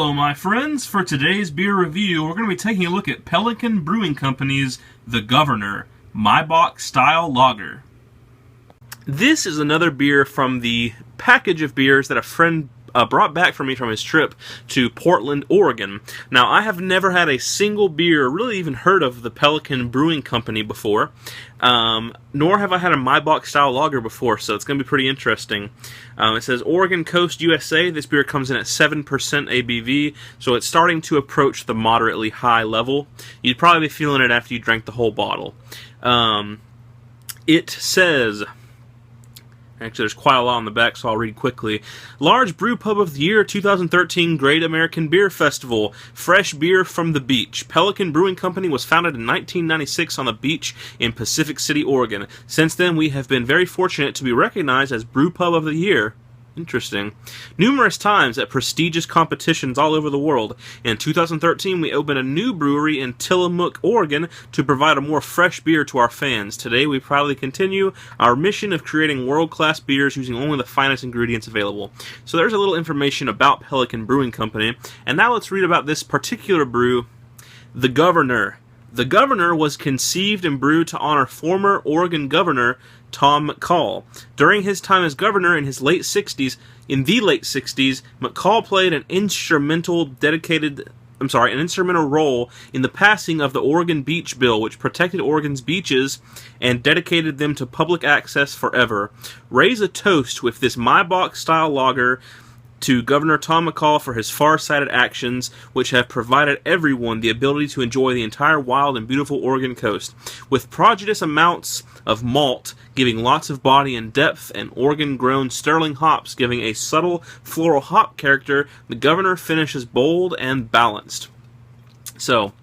Hello, my friends. For today's beer review, we're going to be taking a look at Pelican Brewing Company's The Governor, Maibach Style Lager. This is another beer from the package of beers that a friend brought back for me from his trip to Portland, Oregon. Now, I have never had a single beer, really even heard of the Pelican Brewing Company before, nor have I had a Maibach Style Lager before, so it's going to be pretty interesting. It says Oregon Coast, USA. This beer comes in at 7% ABV, so it's starting to approach the moderately high level. You'd probably be feeling it after you drank the whole bottle. It says... Actually, there's quite a lot on the back, so I'll read quickly. Large Brew Pub of the Year 2013 Great American Beer Festival. Fresh beer from the beach. Pelican Brewing Company was founded in 1996 on the beach in Pacific City, Oregon. Since then, we have been very fortunate to be recognized as Brew Pub of the Year. Interesting. Numerous times at prestigious competitions all over the world. In 2013, we opened a new brewery in Tillamook, Oregon, to provide a more fresh beer to our fans. Today, we proudly continue our mission of creating world-class beers using only the finest ingredients available. So there's a little information about Pelican Brewing Company. And now let's read about this particular brew, The Governor. The Governor was conceived and brewed to honor former Oregon Governor Tom McCall. During his time as governor in the late 60s, McCall played an instrumental role in the passing of the Oregon Beach Bill, which protected Oregon's beaches and dedicated them to public access forever. Raise a toast with this Maibach Style Lager to Governor Tom McCall for his far-sighted actions, which have provided everyone the ability to enjoy the entire wild and beautiful Oregon coast. With prodigious amounts of malt giving lots of body and depth, and Oregon-grown sterling hops giving a subtle floral hop character, the Governor finishes bold and balanced. So,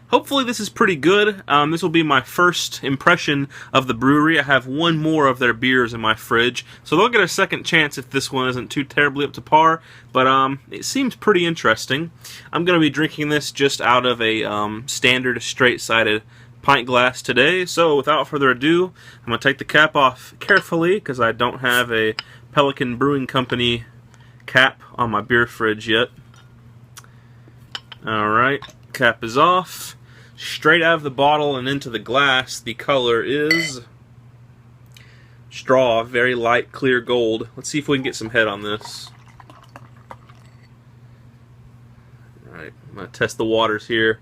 hopefully this is pretty good. This will be my first impression of the brewery. I have one more of their beers in my fridge, so they'll get a second chance if this one isn't too terribly up to par, but it seems pretty interesting. I'm going to be drinking this just out of a standard straight-sided pint glass today, so without further ado, I'm going to take the cap off carefully, because I don't have a Pelican Brewing Company cap on my beer fridge yet. Alright, cap is off. Straight out of the bottle and into the glass, the color is straw, very light, clear gold. Let's see if we can get some head on this. Alright, I'm going to test the waters here.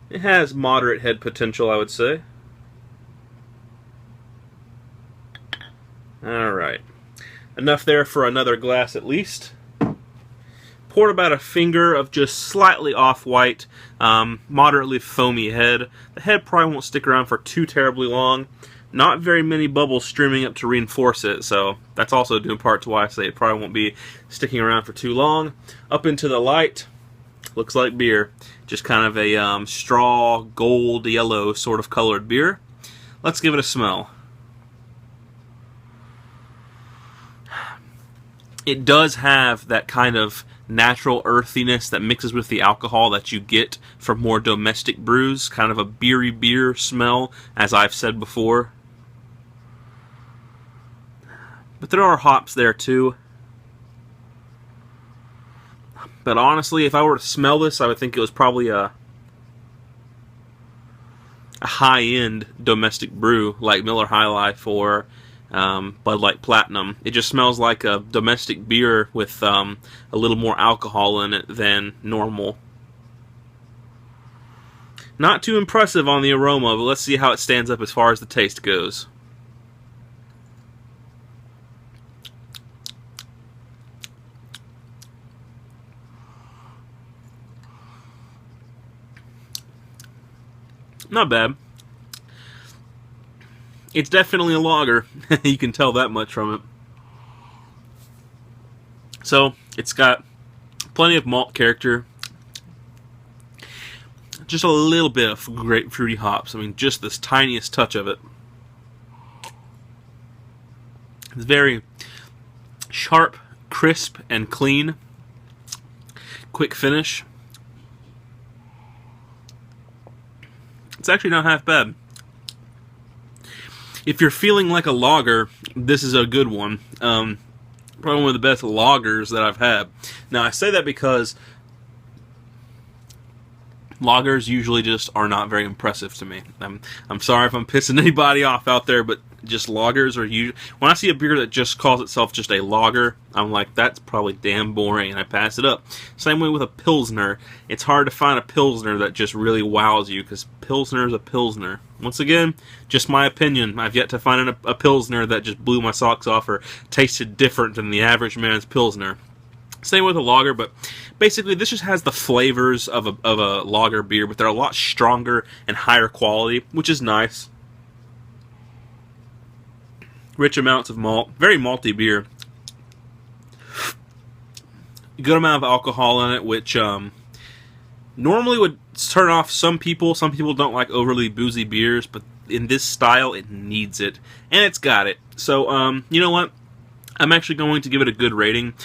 It has moderate head potential, I would say. Alright, enough there for another glass at least. Poured about a finger of just slightly off-white, moderately foamy head. The head probably won't stick around for too terribly long. Not very many bubbles streaming up to reinforce it, so that's also due in part to why I say it probably won't be sticking around for too long. Up into the light, looks like beer. Just kind of a straw, gold, yellow sort of colored beer. Let's give it a smell. It does have that kind of natural earthiness that mixes with the alcohol that you get from more domestic brews. Kind of a beery beer smell, as I've said before. But there are hops there too. But honestly, if I were to smell this, I would think it was probably a high-end domestic brew like Miller High Life or Bud Light Platinum. It just smells like a domestic beer with a little more alcohol in it than normal. Not too impressive on the aroma, but let's see how it stands up as far as the taste goes. Not bad. It's definitely a lager. You can tell that much from it. So, it's got plenty of malt character. Just a little bit of grapefruity hops. I mean, just this tiniest touch of it. It's very sharp, crisp, and clean. Quick finish. It's actually not half bad. If you're feeling like a lager, this is a good one. Probably one of the best lagers that I've had. Now, I say that because lagers usually just are not very impressive to me. I'm sorry if I'm pissing anybody off out there, but just lagers are usually... When I see a beer that just calls itself just a lager, I'm like, that's probably damn boring, and I pass it up. Same way with a Pilsner. It's hard to find a Pilsner that just really wows you, because Pilsner is a Pilsner. Once again, just my opinion. I've yet to find a Pilsner that just blew my socks off or tasted different than the average man's Pilsner. Same with a lager, but basically this just has the flavors of a lager beer, but they're a lot stronger and higher quality, which is nice. Rich amounts of malt, very malty beer. Good amount of alcohol in it, which normally would turn off some people. Some people don't like overly boozy beers, but in this style, it needs it, and it's got it. So, you know what? I'm actually going to give it a good rating,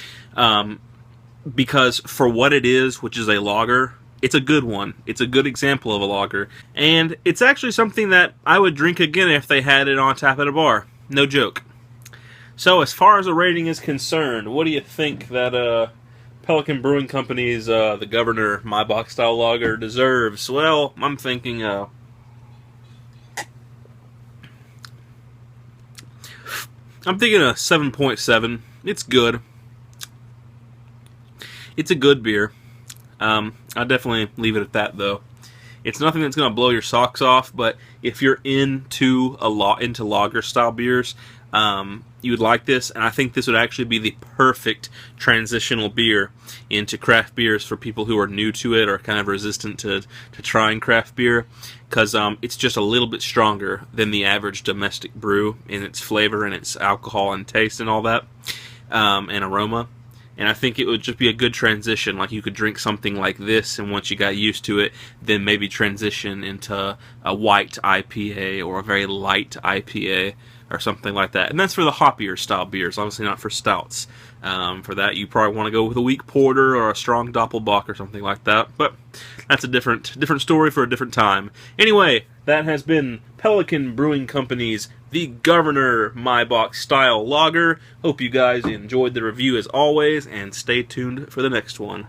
because for what it is, which is a lager, it's a good one. It's a good example of a lager, and it's actually something that I would drink again if they had it on tap at a bar. No joke. So, as far as a rating is concerned, what do you think that Pelican Brewing Company's the Governor My Box Style Lager deserves? Well, I'm thinking a 7.7. It's good. It's a good beer. I'll definitely leave it at that, though. It's nothing that's going to blow your socks off, but if you're into lager style beers, you would like this, and I think this would actually be the perfect transitional beer into craft beers for people who are new to it or kind of resistant to trying craft beer, because it's just a little bit stronger than the average domestic brew in its flavor and its alcohol and taste and all that, and aroma. And I think it would just be a good transition. Like, you could drink something like this, and once you got used to it, then maybe transition into a white IPA or a very light IPA or something like that. And that's for the hoppier style beers, obviously not for stouts. For that, you probably want to go with a weak porter or a strong Doppelbock or something like that. But that's a different story for a different time. Anyway, that has been Pelican Brewing Company's The Governor My Box Style Lager. Hope you guys enjoyed the review as always, and stay tuned for the next one.